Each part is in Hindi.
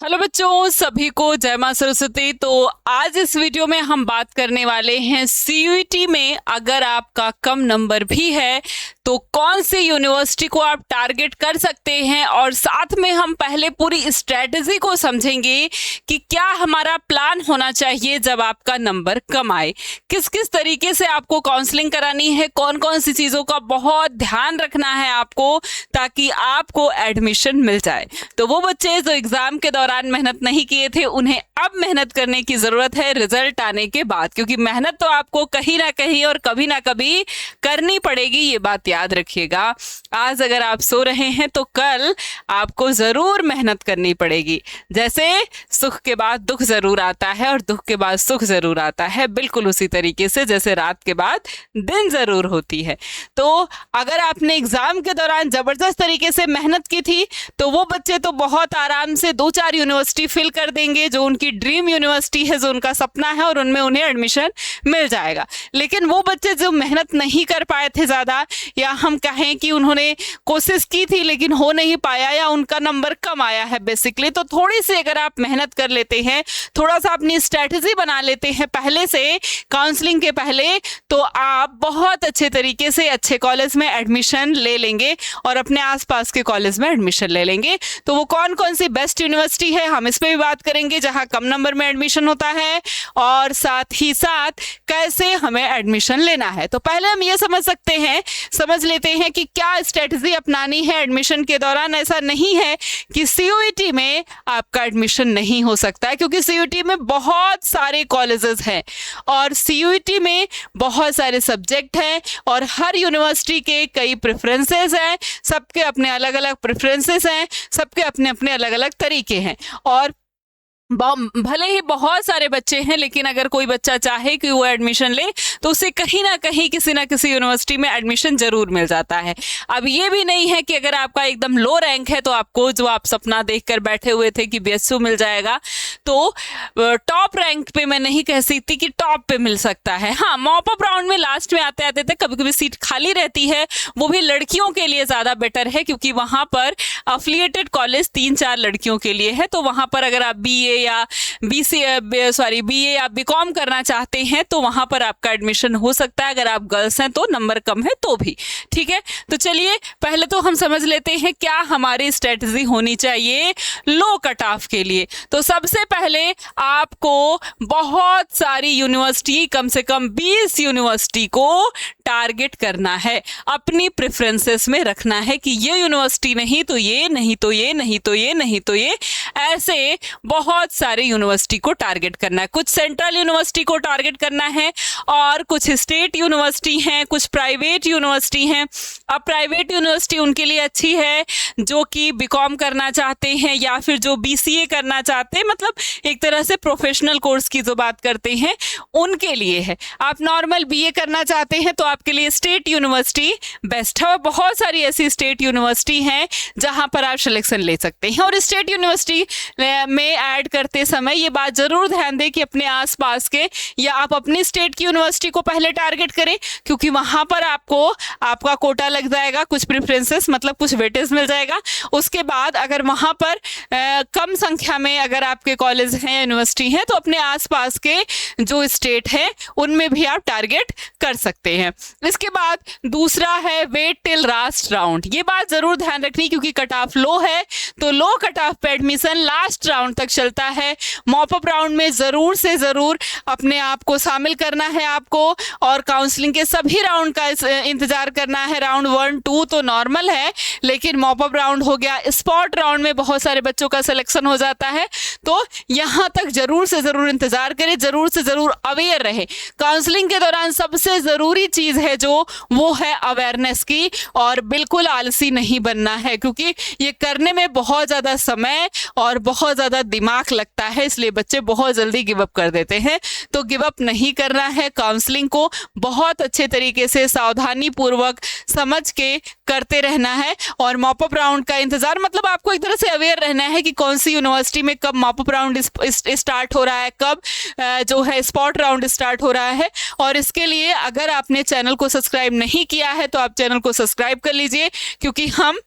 हेलो बच्चों, सभी को जय मां सरस्वती। तो आज इस वीडियो में हम बात करने वाले हैं सीयूईटी में अगर आपका कम नंबर भी है तो कौन सी यूनिवर्सिटी को आप टारगेट कर सकते हैं, और साथ में हम पहले पूरी स्ट्रेटजी को समझेंगे कि क्या हमारा प्लान होना चाहिए जब आपका नंबर कम आए, किस किस तरीके से आपको काउंसलिंग करानी है, कौन कौन सी चीज़ों का बहुत ध्यान रखना है आपको ताकि आपको एडमिशन मिल जाए। तो वो बच्चे जो एग्जाम के दौरान मेहनत नहीं किए थे उन्हें अब मेहनत करने की जरूरत है रिजल्ट आने के बाद, क्योंकि मेहनत तो आपको कहीं ना कहीं और कभी ना कभी करनी पड़ेगी, ये बात याद रखिएगा। आज अगर आप सो रहे हैं तो कल आपको जरूर मेहनत करनी पड़ेगी। जैसे सुख के बाद दुख जरूर आता है और दुख के बाद सुख जरूर आता है, बिल्कुल उसी तरीके से जैसे रात के बाद दिन जरूर होती है। तो अगर आपने एग्जाम के दौरान जबरदस्त तरीके से मेहनत की थी तो वो बच्चे तो बहुत आराम से 2-4 यूनिवर्सिटी फिल कर देंगे, जो उनकी ड्रीम यूनिवर्सिटी है, जो उनका सपना है, और उनमें उन्हें एडमिशन मिल जाएगा। लेकिन वो बच्चे जो मेहनत नहीं कर पाए थे ज़्यादा, या हम कहें कि उन्होंने कोशिश की थी लेकिन हो नहीं पाया, या उनका नंबर कम आया है बेसिकली, तो थोड़ी सी अगर आप मेहनत कर लेते हैं, थोड़ा सा अपनी स्ट्रैटेजी बना लेते हैं पहले से काउंसलिंग के पहले, तो आप बहुत अच्छे तरीके से अच्छे कॉलेज में एडमिशन ले लेंगे और अपने आसपास के कॉलेज में एडमिशन ले लेंगे। तो वो कौन कौन सी बेस्ट यूनिवर्सिटी है हम इस पे भी बात करेंगे जहां कम नंबर में एडमिशन होता है, और साथ ही साथ कैसे हमें एडमिशन लेना है। तो पहले हम ये समझ लेते हैं कि क्या स्ट्रेटजी अपनानी है एडमिशन के दौरान। ऐसा नहीं है कि सीयूईटी में आपका एडमिशन नहीं हो सकता है, क्योंकि सीयूईटी में बहुत सारे कॉलेजेस हैं और सीयूईटी में बहुत सारे सब्जेक्ट हैं और हर यूनिवर्सिटी के कई प्रेफरेंसेस हैं, सबके अपने अलग अलग प्रेफरेंसेस हैं, सबके अपने अपने अलग अलग तरीके हैं। और भले ही बहुत सारे बच्चे हैं, लेकिन अगर कोई बच्चा चाहे कि वो एडमिशन ले तो उसे कहीं ना कहीं किसी ना किसी यूनिवर्सिटी में एडमिशन जरूर मिल जाता है। अब ये भी नहीं है कि अगर आपका एकदम लो रैंक है तो आपको जो आप सपना देखकर बैठे हुए थे कि बीएचयू मिल जाएगा, तो टॉप रैंक पे मैं नहीं कह सकती कि टॉप पे मिल सकता है। हाँ, मॉप अप राउंड में लास्ट में आते आते कभी कभी सीट खाली रहती है, वो भी लड़कियों के लिए ज़्यादा बेटर है, क्योंकि वहाँ पर अफिलिएटेड कॉलेज 3-4 लड़कियों के लिए है। तो वहाँ पर अगर आप बीए या बीए या बीकॉम करना चाहते हैं तो वहां पर आपका एडमिशन हो सकता है, अगर आप गर्ल्स हैं तो, नंबर कम है तो भी। ठीक है, तो चलिए पहले तो हम समझ लेते हैं क्या हमारी स्ट्रेटजी होनी चाहिए लो कट ऑफ के लिए। तो सबसे पहले आपको बहुत सारी यूनिवर्सिटी, कम से कम 20 यूनिवर्सिटी को टारगेट करना है, अपनी प्रेफरेंसेस में रखना है कि ये यूनिवर्सिटी नहीं तो ये, नहीं तो ये, नहीं तो ये, नहीं तो ये, ऐसे बहुत सारे यूनिवर्सिटी को टारगेट करना है। कुछ सेंट्रल यूनिवर्सिटी को टारगेट करना है और कुछ स्टेट यूनिवर्सिटी हैं, कुछ प्राइवेट यूनिवर्सिटी हैं। अब प्राइवेट यूनिवर्सिटी उनके लिए अच्छी है जो कि बीकॉम करना चाहते हैं या फिर जो बीसीए करना चाहते हैं, मतलब एक तरह से प्रोफेशनल कोर्स की जो बात करते हैं उनके लिए है। आप नॉर्मल बीए करना चाहते हैं तो आपके लिए स्टेट यूनिवर्सिटी बेस्ट है। बहुत सारी ऐसी स्टेट यूनिवर्सिटी हैं जहां पर आप सिलेक्शन ले सकते हैं। और स्टेट यूनिवर्सिटी में ऐड करते समय ये बात जरूर ध्यान दें कि अपने आसपास के या आप अपनी स्टेट की यूनिवर्सिटी को पहले टारगेट करें, क्योंकि वहां पर आपको आपका कोटा लग जाएगा, कुछ प्रेफरेंसेस मतलब कुछ वेटेज मिल जाएगा। उसके बाद अगर वहां पर कम संख्या में अगर आपके कॉलेज हैं, यूनिवर्सिटी हैं, तो अपने आसपास के जो स्टेट है उनमें भी आप टारगेट कर सकते हैं। इसके बाद दूसरा है वेट टिल लास्ट राउंड। ये बात जरूर ध्यान रखनी, क्योंकि कट ऑफ लो है तो लो कट ऑफ पे एडमिशन लास्ट राउंड तक चलता है। मॉप अप राउंड में जरूर से जरूर अपने आप को शामिल करना है आपको, और काउंसलिंग के सभी राउंड का इंतजार करना है। राउंड 1-2 तो नॉर्मल है, लेकिन मॉप अप राउंड हो गया, स्पॉट राउंड में बहुत सारे बच्चों का सिलेक्शन हो जाता है। तो यहाँ तक जरूर से जरूर इंतजार करें, जरूर से जरूर अवेयर रहे। काउंसलिंग के दौरान सबसे जरूरी चीज है जो वो है अवेयरनेस की, और बिल्कुल आलसी नहीं बनना है, क्योंकि ये करने में बहुत ज्यादा समय और बहुत ज्यादा दिमाग लगता है, इसलिए बच्चे बहुत जल्दी गिव अप कर देते हैं। तो गिव अप नहीं करना है, काउंसलिंग को बहुत अच्छे तरीके से सावधानी पूर्वक समझ के करते रहना है। और मॉप अप राउंड का इंतजार मतलब आपको एक तरह से अवेयर रहना है कि कौन सी यूनिवर्सिटी में कब मॉप अप राउंड स्टार्ट हो रहा है, कब जो है स्पॉट राउंड स्टार्ट हो रहा है। और इसके लिए अगर आपने चैनल को सब्सक्राइब नहीं किया है तो आप चैनल को सब्सक्राइब कर लीजिए, क्योंकि हम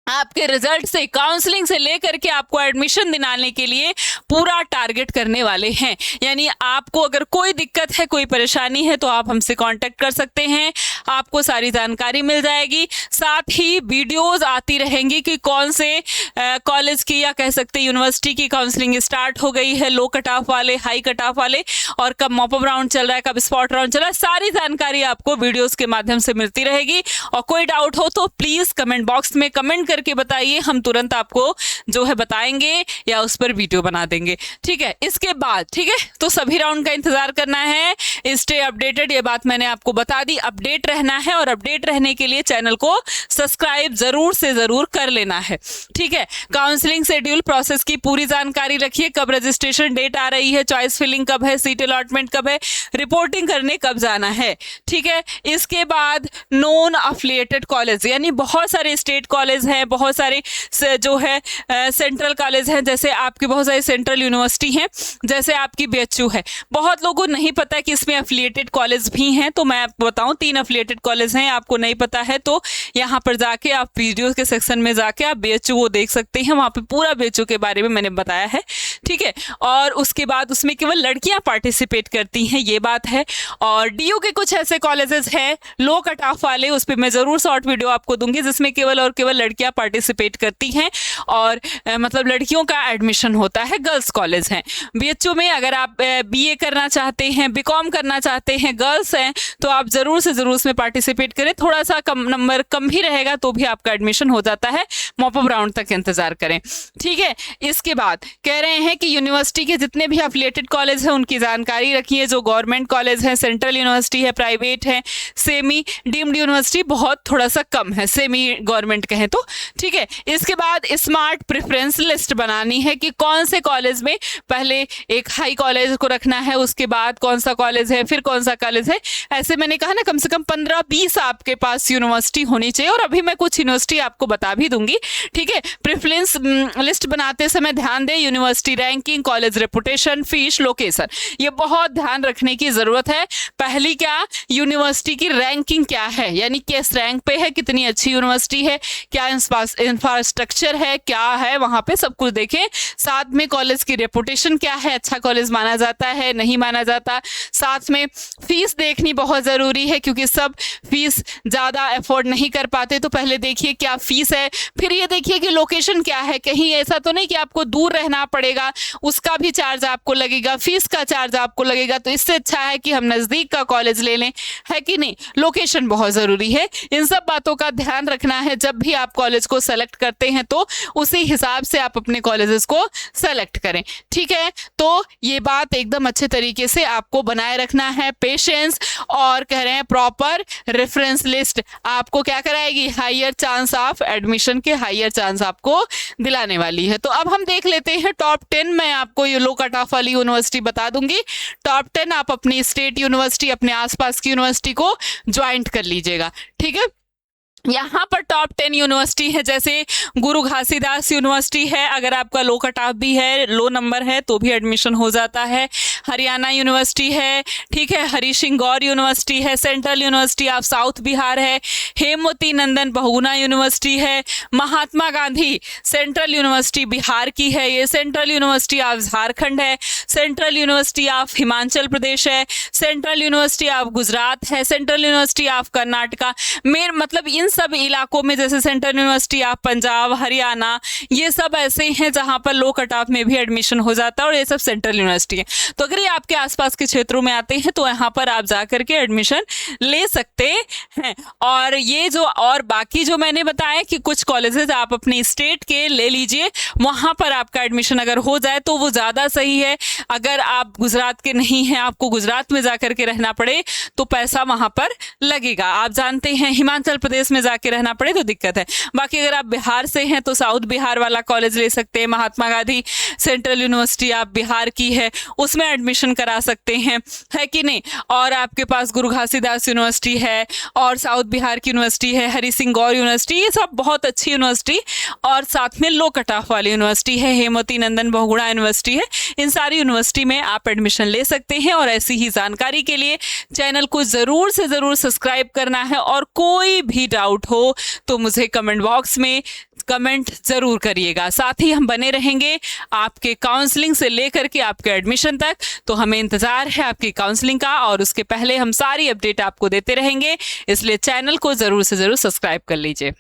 आपके रिजल्ट से, काउंसलिंग से लेकर के आपको एडमिशन दिलाने के लिए पूरा टारगेट करने वाले हैं। यानी आपको अगर कोई दिक्कत है, कोई परेशानी है तो आप हमसे कांटेक्ट कर सकते हैं, आपको सारी जानकारी मिल जाएगी। साथ ही वीडियोस आती रहेंगी कि कौन से कॉलेज की या कह सकते यूनिवर्सिटी की काउंसलिंग स्टार्ट हो गई है, लो कट ऑफ वाले, हाई कट ऑफ वाले, और कब मॉप अप राउंड चल रहा है, कब स्पॉट राउंड चल रहा है, सारी जानकारी आपको वीडियोस के माध्यम से मिलती रहेगी। और कोई डाउट हो तो प्लीज कमेंट बॉक्स में कमेंट करके बताइए, हम तुरंत आपको जो है बताएंगे या उस पर वीडियो बना देंगे। ठीक है, इसके बाद ठीक है, तो सभी राउंड का इंतजार करना है, स्टे अपडेटेड, ये बात मैंने आपको बता दी। अपडेट रहना है और अपडेट रहने के लिए चैनल को सब्सक्राइब जरूर से जरूर कर लेना है। ठीक है, काउंसलिंग शेड्यूल प्रोसेस की पूरी जानकारी रखिए, कब रजिस्ट्रेशन डेट आ रही है, चॉइस फिलिंग कब है, सीट अलॉटमेंट कब है, रिपोर्टिंग करने कब जाना है। ठीक है, इसके बाद नॉन अफिलिएटेड कॉलेज, यानी बहुत सारे स्टेट कॉलेज हैं, बहुत सारे जो है सेंट्रल कॉलेज हैं, जैसे आपकी बहुत सारी सेंट्रल यूनिवर्सिटी हैं, जैसे आपकी बीएचयू है। बहुत लोगों को नहीं पता कि इसमें अफिलिएटेड कॉलेज भी हैं, तो मैं आपको बताऊं 3 अफिलिएटेड कॉलेज हैं। आपको नहीं पता है तो यहाँ पर जाके आप वीडियो के सेक्शन में जाके आप बीएचयू वो देख सकते हैं, वहाँ पे पूरा बीएचयू के बारे में मैंने बताया है। ठीक है, और उसके बाद उसमें केवल लड़कियां पार्टिसिपेट करती हैं, ये बात है। और डीयू के कुछ ऐसे कॉलेजेस हैं लो कट ऑफ वाले, उस पर मैं जरूर शॉर्ट वीडियो आपको दूंगी, जिसमें केवल और केवल लड़कियां पार्टिसिपेट करती हैं और मतलब लड़कियों का एडमिशन होता है, गर्ल्स कॉलेज हैं। बीएचयू में अगर आप बीए करना चाहते हैं, बीकॉम करना चाहते हैं, गर्ल्स हैं, तो आप जरूर से जरूर उसमें पार्टिसिपेट करें। थोड़ा सा कम नंबर कम भी रहेगा तो भी आपका एडमिशन हो जाता है, मॉप अप राउंड तक इंतजार करें। ठीक है, इसके बाद कह रहे हैं कि यूनिवर्सिटी के जितने भी अफिलिएटेड कॉलेज हैं उनकी जानकारी रखिए, जो गवर्नमेंट कॉलेज है, सेंट्रल यूनिवर्सिटी है, प्राइवेट है, सेमी डीम्ड यूनिवर्सिटी बहुत थोड़ा सा कम है, सेमी गवर्नमेंट कहें तो। ठीक है, इसके बाद स्मार्ट प्रेफरेंस लिस्ट बनानी है कि कौन से कॉलेज में पहले एक हाई कॉलेज को रखना है, उसके बाद कौन सा कॉलेज है, फिर कौन सा कॉलेज है। ऐसे मैंने कहा ना, कम से कम 15-20 आपके पास यूनिवर्सिटी होनी चाहिए, और अभी मैं कुछ यूनिवर्सिटी आपको बता भी दूंगी। ठीक है, प्रेफरेंस लिस्ट बनाते समय ध्यान दें, university ranking, college reputation, fees, location, ये बहुत ध्यान रखने की जरूरत है। पहली क्या, यूनिवर्सिटी की रैंकिंग क्या है, यानी किस रैंक पे है, कितनी अच्छी यूनिवर्सिटी है, क्या इंफ्रास्ट्रक्चर है, क्या है वहां पे, सब कुछ देखें। साथ में कॉलेज की रेपुटेशन क्या है, अच्छा कॉलेज माना जाता है, नहीं माना जाता। साथ में फीस देखनी बहुत जरूरी है, क्योंकि सब फीस ज्यादा अफोर्ड नहीं कर पाते, तो पहले देखिए क्या फीस है। फिर ये देखिए कि लोकेशन क्या है, कहीं ऐसा तो नहीं कि आपको दूर रहना पड़ेगा, उसका भी चार्ज आपको लगेगा, फीस का चार्ज आपको लगेगा, तो इससे अच्छा है कि हम नजदीक का कॉलेज ले लें, है कि नहीं। लोकेशन बहुत जरूरी है, इन सब बातों का ध्यान रखना है जब भी आप कॉलेज को सेलेक्ट करते हैं, तो उसी हिसाब से आप अपने कॉलेजेस को सेलेक्ट करें। ठीक है, तो ये बात एकदम अच्छे तरीके से आपको बनाए रखना है, पेशेंस, और कह रहे हैं प्रॉपर रेफरेंस लिस्ट आपको क्या कराएगी, हायर चांस ऑफ एडमिशन के हायर चांस आपको दिलाने वाली है। तो अब हम देख लेते हैं टॉप 10, मैं आपको ये लो कट ऑफ वाली यूनिवर्सिटी बता दूंगी। टॉप 10 आप अपनी स्टेट यूनिवर्सिटी, अपने आसपास की यूनिवर्सिटी को ज्वाइंट कर लीजिएगा। ठीक है, यहाँ पर टॉप 10 यूनिवर्सिटी है, जैसे गुरु घासीदास यूनिवर्सिटी है, अगर आपका लो कट ऑफ भी है, लो नंबर है, तो भी एडमिशन हो जाता है। हरियाणा यूनिवर्सिटी है, ठीक है, हरी सिंह गौर यूनिवर्सिटी है, central university of south Bihar है, हेमवती नंदन बहुगुणा यूनिवर्सिटी है, महात्मा गांधी सेंट्रल यूनिवर्सिटी बिहार की है, ये सेंट्रल यूनिवर्सिटी ऑफ झारखंड है, central university of Himachal Pradesh है, सेंट्रल यूनिवर्सिटी ऑफ गुजरात है, सेंट्रल यूनिवर्सिटी ऑफ कर्नाटका। मेरे मतलब इन सब इलाकों में, जैसे central university of Punjab, Haryana, ये सब ऐसे हैं जहां पर लो कट ऑफ में भी एडमिशन हो जाता है, और ये सब सेंट्रल यूनिवर्सिटी है। तो अगर ये आपके आसपास के क्षेत्रों में आते हैं तो यहाँ पर आप जाकर के एडमिशन ले सकते हैं। और ये जो और बाकी जो मैंने बताया कि कुछ कॉलेजेस आप अपनी स्टेट के ले लीजिए, वहां पर आपका एडमिशन अगर हो जाए तो वो ज्यादा सही है। अगर आप गुजरात के नहीं हैं, आपको गुजरात में जाकर के रहना पड़े तो पैसा वहां पर लगेगा। आप जानते हैं हिमाचल प्रदेश में जाके रहना पड़े तो दिक्कत है। बाकी अगर आप बिहार से हैं तो साउथ बिहार वाला कॉलेज ले सकते हैं, महात्मा गांधी सेंट्रल यूनिवर्सिटी आप बिहार की है, उसमें एडमिशन करा सकते हैं, है कि नहीं। और आपके पास गुरु घासीदास यूनिवर्सिटी है, और साउथ बिहार की यूनिवर्सिटी है, हरी सिंह गौर यूनिवर्सिटी, ये सब बहुत अच्छी यूनिवर्सिटी, और साथ में लो कट ऑफ वाली यूनिवर्सिटी है, हेमवती नंदन बहुगुणा यूनिवर्सिटी है। इन सारी यूनिवर्सिटी में आप एडमिशन ले सकते हैं। और ऐसी ही जानकारी के लिए चैनल को जरूर से जरूर सब्सक्राइब करना है, और कोई भी डाउट हो तो मुझे कमेंट बॉक्स में कमेंट जरूर करिएगा। साथ ही हम बने रहेंगे आपके काउंसलिंग से लेकर के आपके एडमिशन तक, तो हमें इंतजार है आपकी काउंसलिंग का, और उसके पहले हम सारी अपडेट आपको देते रहेंगे, इसलिए चैनल को जरूर से जरूर सब्सक्राइब कर लीजिए।